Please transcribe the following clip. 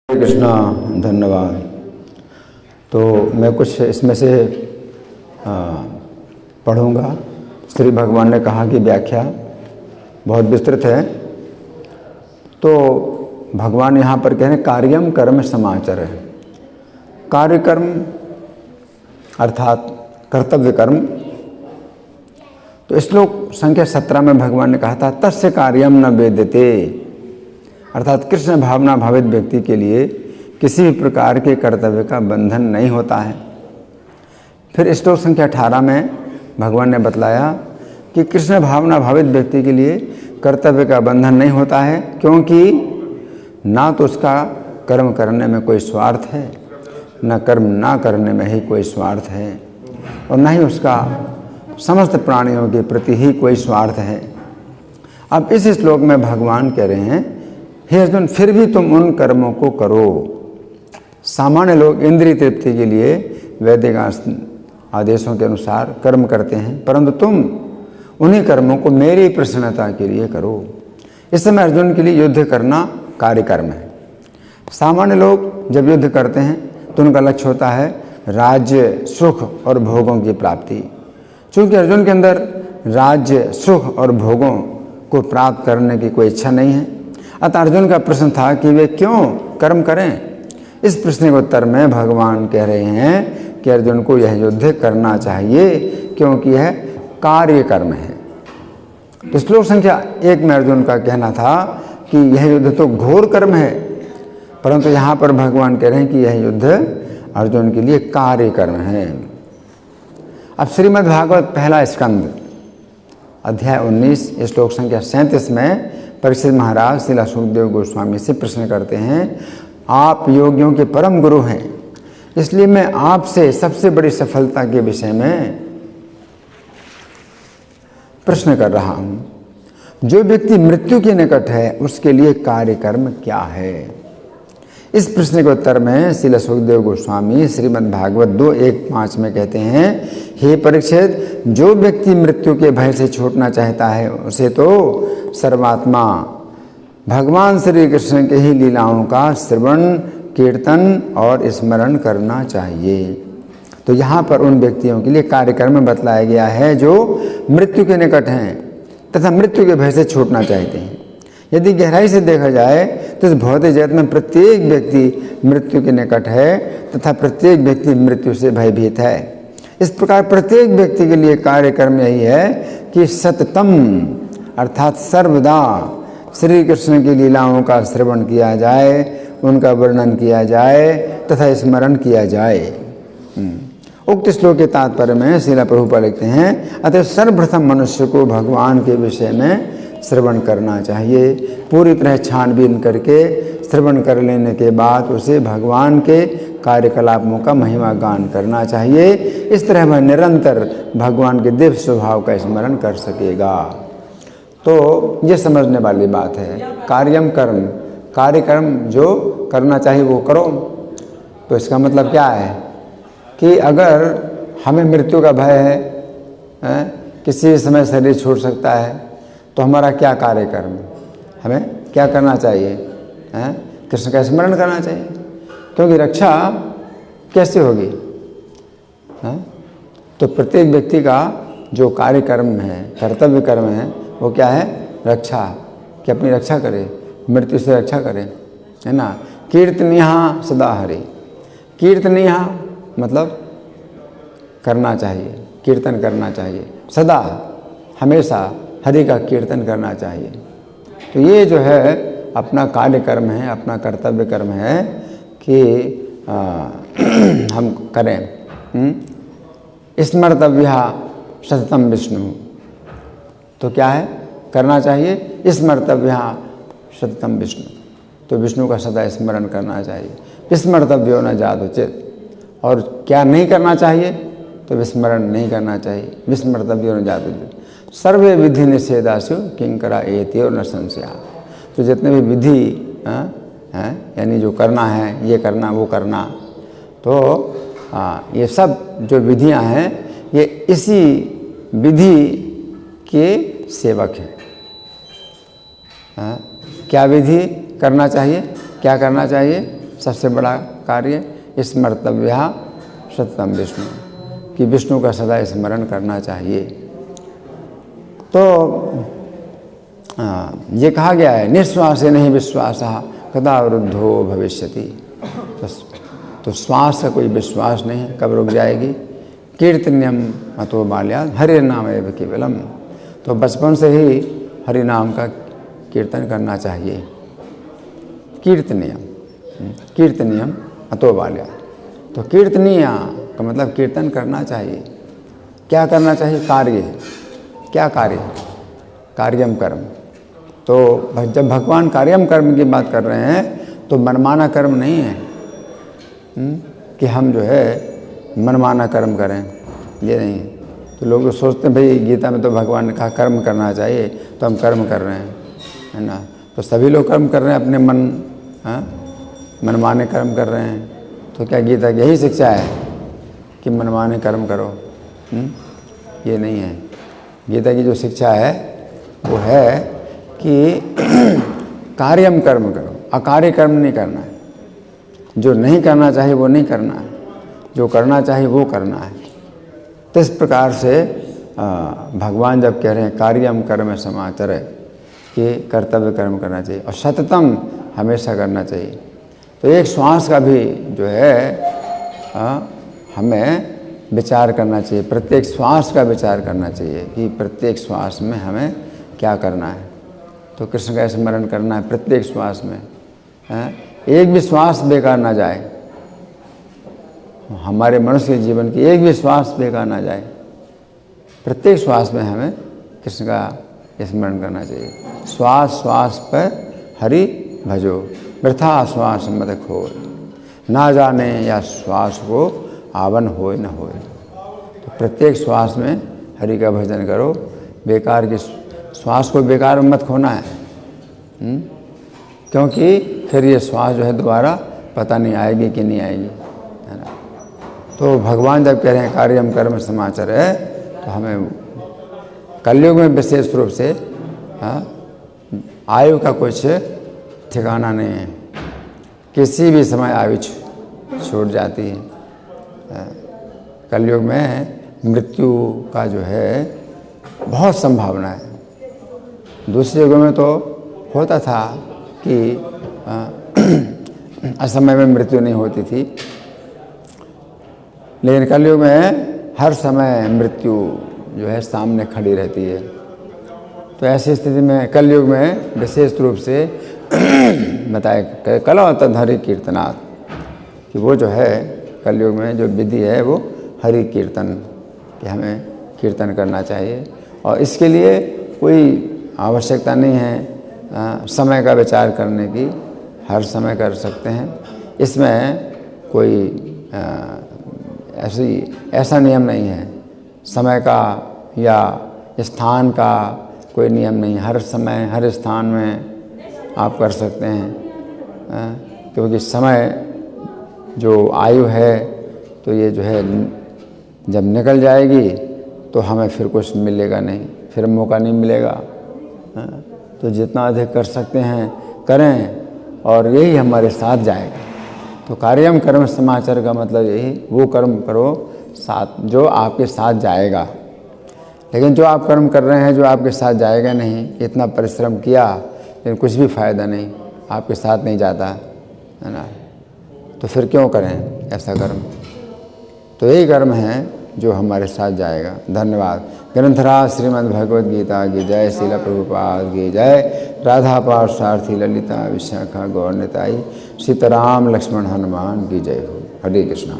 हरे कृष्णा। धन्यवाद। तो मैं कुछ इसमें से पढ़ूंगा। श्री भगवान ने कहा कि व्याख्या बहुत विस्तृत है। तो भगवान यहाँ पर कह रहे हैं कार्यम कर्म समाचर है। कार्य कर्म अर्थात कर्तव्य कर्म। तो श्लोक संख्या 17 में भगवान ने कहा था तस्य कार्यम न वेद्यते, अर्थात कृष्ण भावना भावित व्यक्ति के लिए किसी भी प्रकार के कर्तव्य का बंधन नहीं होता है। फिर श्लोक संख्या 18 में भगवान ने बतलाया कि कृष्ण भावना भावित व्यक्ति के लिए कर्तव्य का बंधन नहीं होता है, क्योंकि ना तो उसका कर्म करने में कोई स्वार्थ है, न कर्म ना करने में ही कोई स्वार्थ है, और न ही उसका समस्त प्राणियों के प्रति ही कोई स्वार्थ है। अब इस श्लोक में भगवान कह रहे हैं हे अर्जुन, फिर भी तुम उन कर्मों को करो। सामान्य लोग इंद्रिय तृप्ति के लिए वैदिक आदेशों के अनुसार कर्म करते हैं, परंतु तुम उन्हीं कर्मों को मेरी प्रसन्नता के लिए करो। इस समय अर्जुन के लिए युद्ध करना कार्य कर्म है। सामान्य लोग जब युद्ध करते हैं तो उनका लक्ष्य होता है राज्य, सुख और भोगों की प्राप्ति। चूँकि अर्जुन के अंदर राज्य, सुख और भोगों को प्राप्त करने की कोई इच्छा नहीं है, अतः अर्जुन का प्रश्न था कि वे क्यों कर्म करें। इस प्रश्न के उत्तर में भगवान कह रहे हैं कि अर्जुन को यह युद्ध करना चाहिए, क्योंकि यह कार्य कर्म है। तो श्लोक संख्या 1 में अर्जुन का कहना था कि यह युद्ध तो घोर कर्म है, परंतु यहाँ पर भगवान कह रहे हैं कि यह युद्ध अर्जुन के लिए कार्य कर्म है। अब श्रीमद् भागवत पहला स्कंद अध्याय 19 श्लोक संख्या 37 में परीक्षित महाराज श्रील सुखदेव गोस्वामी से प्रश्न करते हैं, आप योगियों के परम गुरु हैं, इसलिए मैं आपसे सबसे बड़ी सफलता के विषय में प्रश्न कर रहा हूं। जो व्यक्ति मृत्यु के निकट है उसके लिए कार्य कर्म क्या है। इस प्रश्न के उत्तर में श्रील सुखदेव गोस्वामी श्रीमद् भागवत 2:1-5 में कहते हैं, हे परीक्षित, जो व्यक्ति मृत्यु के भय से छूटना चाहता है उसे तो सर्वात्मा भगवान श्री कृष्ण के ही लीलाओं का श्रवण, कीर्तन और स्मरण करना चाहिए। तो यहाँ पर उन व्यक्तियों के लिए कार्यक्रम बतलाया गया है जो मृत्यु के निकट हैं तथा मृत्यु के भय से छूटना चाहते हैं। यदि गहराई से देखा जाए तो इस भौतिक जगत में प्रत्येक व्यक्ति मृत्यु के निकट है तथा प्रत्येक व्यक्ति मृत्यु से भयभीत है। इस प्रकार प्रत्येक व्यक्ति के लिए कार्यक्रम यही है कि सततम अर्थात सर्वदा श्री कृष्ण की लीलाओं का श्रवण किया जाए, उनका वर्णन किया जाए तथा स्मरण किया जाए। उक्त श्लोक के तात्पर्य में श्रील प्रभुपाद लिखते हैं, अतः सर्वप्रथम मनुष्य को भगवान के विषय में श्रवण करना चाहिए। पूरी तरह छानबीन करके श्रवण कर लेने के बाद उसे भगवान के कार्यकलापों का महिमा गान करना चाहिए। इस तरह वह निरंतर भगवान के दिव्य स्वभाव का स्मरण कर सकेगा। तो ये समझने वाली बात है। कार्यम कर्म, कार्यक्रम जो करना चाहिए वो करो। तो इसका मतलब क्या है कि अगर हमें मृत्यु का भय है, किसी समय शरीर छूट सकता है, तो हमारा क्या कार्यक्रम, हमें क्या करना चाहिए, कृष्ण का स्मरण करना चाहिए, क्योंकि रक्षा कैसे होगी। तो प्रत्येक व्यक्ति का जो कार्यक्रम है, कर्तव्य कर्म है, वो क्या है, रक्षा, कि अपनी रक्षा करे, मृत्यु से रक्षा करे, है ना। कीर्तनीय सदा हरि, कीर्तनीय मतलब करना चाहिए, कीर्तन करना चाहिए, सदा हमेशा हरि का कीर्तन करना चाहिए। तो ये जो है अपना कार्य कर्म है, अपना कर्तव्य कर्म है कि हम करें। स्मर्तव्य सततम विष्णु, तो क्या है, करना चाहिए स्मर्तव्य सततम विष्णु, तो विष्णु का सदा स्मरण करना चाहिए। विस्मर्तव्यो न जात उचित, और क्या नहीं करना चाहिए, तो विस्मरण नहीं करना चाहिए। विस्मर्तव्यो न जात उचित, सर्वे विधि निषेधासु किंकरा एति और न संशया। तो जितने भी विधि हैं, यानी जो करना है, ये करना वो करना, तो ये सब जो विधियां हैं ये इसी विधि के सेवक हैं। क्या विधि करना चाहिए, क्या करना चाहिए, सबसे बड़ा कार्य स्मर्तव्या सततम विष्णु, कि विष्णु का सदा स्मरण करना चाहिए। तो ये कहा गया है निश्वासे नहीं विश्वास कदा वृद्धो भविष्यति। तो श्वास का कोई विश्वास नहीं है, कब रुक जाएगी। कीर्तन्यम अतो बाल्यात् हरि नाम एव केवलम। तो बचपन से ही हरि नाम का कीर्तन करना चाहिए। कीर्तनियम अतो बाल्यात्। तो कीर्तनीय का मतलब कीर्तन करना चाहिए। क्या करना चाहिए? कार्य। क्या कार्य? कार्यम कर्म। तो जब भगवान कार्यम कर्म की बात कर रहे हैं तो मनमाना कर्म नहीं है कि हम जो है मनमाना कर्म करें, ये नहीं है। तो लोग तो सोचते हैं भाई गीता में तो भगवान ने कहा कर्म करना चाहिए तो हम कर्म कर रहे हैं, है ना। तो सभी लोग कर्म कर रहे हैं अपने मनमाने कर्म कर रहे हैं। तो क्या गीता की यही शिक्षा है कि मनमाने कर्म करो? ये नहीं है। गीता की जो शिक्षा है वो है कि कार्यम कर्म करो, अकार्य कर्म नहीं करना है। जो नहीं करना चाहिए वो नहीं करना है, जो करना चाहिए वो करना है। तो इस प्रकार से भगवान जब कह रहे हैं कार्यम कर्म समाचर, कि कर्तव्य कर्म करना चाहिए और सततम हमेशा करना चाहिए। तो एक श्वास का भी जो है हमें विचार करना चाहिए, प्रत्येक श्वास का विचार करना चाहिए कि प्रत्येक श्वास में हमें क्या करना है। तो कृष्ण का स्मरण करना है प्रत्येक श्वास में, एक भी श्वास बेकार ना जाए, हमारे मनुष्य के जीवन की एक भी श्वास बेकार ना जाए। प्रत्येक श्वास में हमें कृष्ण का स्मरण करना चाहिए। श्वास श्वास पर हरि भजो, वृथा श्वास मत खोल, ना जाने या श्वास को आवन होए न होए। तो प्रत्येक श्वास में हरि का भजन करो, बेकार की श्वास को बेकार मत खोना है, क्योंकि फिर ये श्वास जो है दोबारा पता नहीं आएगी कि नहीं आएगी, है ना। तो भगवान जब कह रहे हैं कार्यम कर्म समाचार है, तो हमें कलयुग में विशेष रूप से आयु का कुछ ठिकाना नहीं है, किसी भी समय आयु छूट जाती है। कलयुग में मृत्यु का जो है बहुत संभावना है। दूसरे युगों में तो होता था कि असमय में मृत्यु नहीं होती थी, लेकिन कलयुग में हर समय मृत्यु जो है सामने खड़ी रहती है। तो ऐसी स्थिति में कलयुग में विशेष रूप से बताया कला तद कीर्तनात्, कि वो जो है कलयुग में जो विधि है वो हरि कीर्तन, कि हमें कीर्तन करना चाहिए। और इसके लिए कोई आवश्यकता नहीं है समय का विचार करने की, हर समय कर सकते हैं। इसमें कोई ऐसा नियम नहीं है, समय का या स्थान का कोई नियम नहीं। हर समय हर स्थान में आप कर सकते हैं, क्योंकि समय जो आयु है तो ये जो है जब निकल जाएगी तो हमें फिर कुछ मिलेगा नहीं, फिर मौका नहीं मिलेगा। तो जितना अधिक कर सकते हैं करें, और यही हमारे साथ जाएगा। तो कार्यम कर्म समाचार का मतलब यही, वो कर्म करो साथ जो आपके साथ जाएगा। लेकिन जो आप कर्म कर रहे हैं जो आपके साथ जाएगा नहीं, इतना परिश्रम किया लेकिन कुछ भी फ़ायदा नहीं, आपके साथ नहीं जाता, है ना। तो फिर क्यों करें ऐसा कर्म? तो यही कर्म है जो हमारे साथ जाएगा। धन्यवाद। ग्रंथराज श्रीमद् भगवद गीता की जय, श्रील प्रभुपाद की जय, राधा पार्षार्थी ललिता विशाखा गौर निताई, सीताराम लक्ष्मण हनुमान की जय हो। हरे कृष्णा।